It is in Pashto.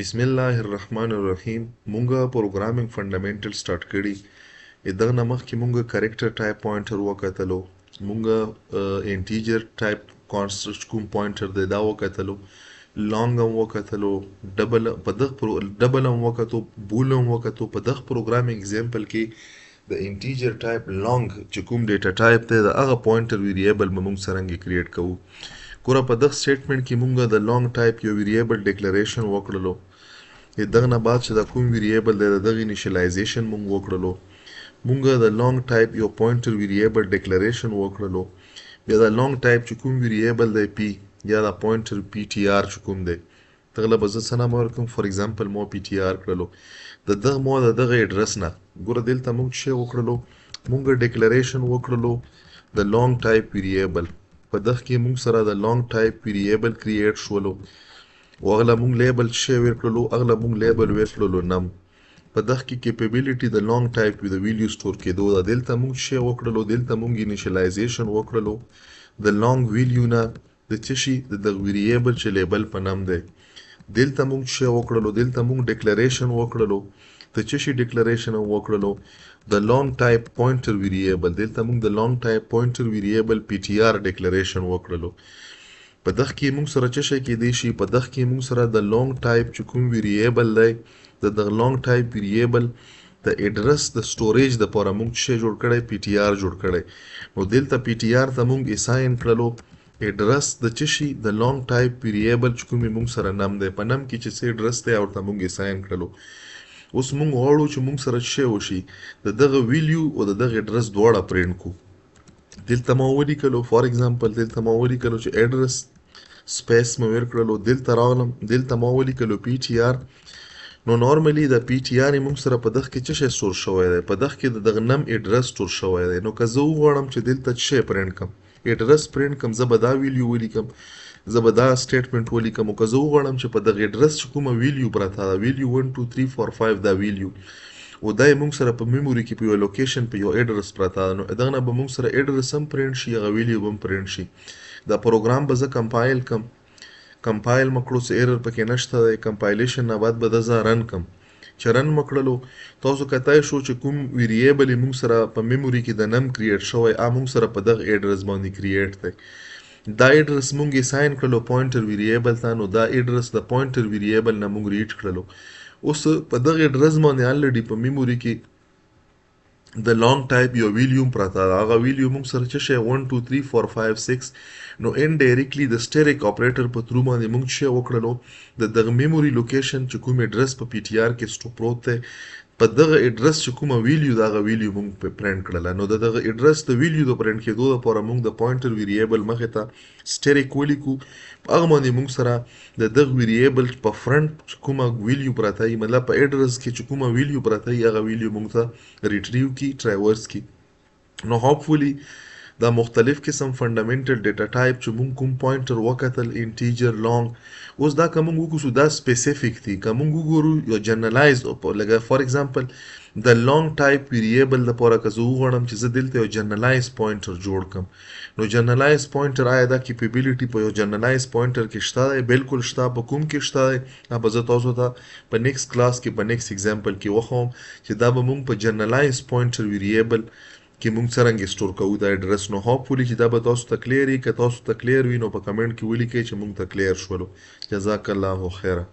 بسم الله الرحمن الرحیم مونږه پروګرامینګ فنډامنټل سٹارټ کړی دغه نه مخکې مونږه کریکټر ټایپ پوینټر وکتلو مونږه انټیجر ټایپ کانسټنټ کوم پوینټر دی دا وکتلو لانګ هم وکتلو ډبل هم وکتو بول هم وکتو په دغه پروګرامینګ اگزامپل کې د انټیجر ټایپ لانګ چې کوم ډیټا ټایپ دی د هغه پوینټر ویریبل مونږ څرنګه کریټ کوو ګوره په دغه سټیټمنټ کې مونږ د لانګ ټایپ یو ویریبل ډیکلریشن وکړلو دغه نه بعد چې دا کوم ویریبل دی دغه انیشلایزیشن مونږ وکړلو مونږ د لانګ ټایپ یو پوینټر ویریبل ډیکلریشن وکړلو بیا د لانګ ټایپ چې کوم ویریبل دی پی یا د پوینټر پی ټی آر چې کوم دی دغه له به زه څه نام ورکړم فار ایگزامپل مو پی ټی آر کړلو مو د دغه اډرس نه ګوره دلته مونږ څه وکړلو مونږ ډیکلریشن وکړلو د لانګ ټایپ ویریبل په دغه کې مونږ سره د لانګ ټایپ ویریبل کریټ شولو واغله مونږ لیبل څه ورکړلو اغله مونږ لیبل ورکړلو نم په دغه کې کیپیبلیټي د لانګ ټایپ د ویلیو سٹور کېدو دا دلته مونږ څه وکړلو دلته مونږ انیشلایزیشن وکړلو د لانګ ویلیو نه د څه شي د ویریبل چې لیبل په نام دی دلته مونږ څه وکړلو دلته مونږ ډیکلریشن وکړلو د څه شي ډیکلریشن وکړلو د لانګ ټایپ پوینټر ویریبل دلته مونږ د لانګ ټایپ پوینټر ویریبل پی ټی آر ډیکلریشن وکړلو په دغه کې مونږ سره څه شي کېدی شي په دغه کې مونږ سره د لانګ ټایپ چې کوم ویریبل دی د لانګ ټایپ ویریبل د اډرس د سټوریج د لپاره مونږ څه جوړ کړی پی ټی آر جوړ کړی نو دلته پی ټی آر ته مونږ اساین کړلو اډرس د څه شي د لانګ ټایپ ویریبل چې کوم مونږ سره نم دی په نم کې چې څه اډرس دی او ته مونږ اساین کړلو اوس مونږ غواړو چې مونږ سره څه وشي د دغه ویلیو او د دغه اډرس دواړه پرینټ کو دلته ما ولیکلو فار ایگزامپل دلته ما ولیکلو چې اډرس سپیس مې ورکړلو دلته راغلم دلته ما ولیکلو پی ټی آر نو نورمالي د پی ټی آر موږ سره په دغه کې څه شی سټور شوی دی په دغه کې د دغه نم اډرس سټور شوی دی نو که زه وغواړم چې دلته څه شی پرینټ کم اډرس پرینټ کم زه به دا ویلیو ولیکم زه به دا سټیټمنټ ولیکم او که زه وغواړم چې په دغه اډرس چې کومه ویلیو پرته ده ویلیو 1 2 3 4 5 دا ویلیو او دا یې موږ سره په میموري کې په یو لوکیشن په یو اډرس پرته ده نو دغه نه به موږ سره اډرس هم پرینټ شي هغه ویلیو هم پرینټ شي دا پروګرام به زه کمپایل کم کمپایل مکړو څه ایرر پکې نشته دی کمپایلیشن نه بعد به د زه رن کم چې رن مکړلو تاسو کتای شو چې کوم ویریبل موږ سره په میموري کې د نم کریټ شوی موږ سره په دغه اډرس باندې کریټ دی دا اډرس مونږ اساین کړلو پوینټر ویریبل ته نو دا اډرس د پوینټر ویریبل نه مونږ ریډ کړلو اوس په دغه اډرس باندې الریډي په میموري کې د لانګ ټایپ یو ویلیو پراته هغه ویلیو مونږ سره څه شی 1 2 3 4 5 6 نو انډایرکټلی د سټریک اپریټر په ترو باندې مونږ څه وکړلو د دغه میموري لوکیشن چې کوم اډرس په پی ټی آر کې سټور پروت دی په دغه اډرس چې کومه ویلیو دغه ویلیو مونږ په پرینټ کړله نو دغه اډرس د ویلیو د پرینټ کېدو لپاره مونږ د پوینټر ویریبل مخې ته سټریک ولیکو هغه باندې مونږ سره د دغه ویریبل په فرنٹ کومه ویلیو پراته وي مطلب په اډرس کې چې کومه ویلیو پراته وي هغه ویلیو مونږ ته ریټریو کی ټرایورس کی نو هوپفولي دا مختلف قسم فنډامنټل ډیټا ټایپ چې مونږ کوم پوینټر وکتل انټیجر لانګ اوس دا کوم وګورو دا سپیسیفیک دي کوم وګورو یو جنرالایز لکه فار ایگزامپل د لانګ ټایپ ویریبل لپاره که زه وغواړم چې زه دلته یو جنرالایز پوینټر جوړ کړم نو جنرالایز پوینټر آیا دا کیپیبلیټي په یو جنرالایز پوینټر کې شته دی بالکل شته په کوم کې شته دی دا به زه تاسو ته په نیکسټ کلاس کې په نیکسټ ایگزامپل کې وښیم چې دا به مونږ په جنرالایز پوینټر ویریبل کې مونږ څرنګه سټور کوو دا اډرس نو هوپفولي چې دا به تاسو ته کلیر وي که تاسو ته کلیر وي نو په کمنټ کې ولیکئ چې مونږ ته کلیر شولو جزاک الله خیره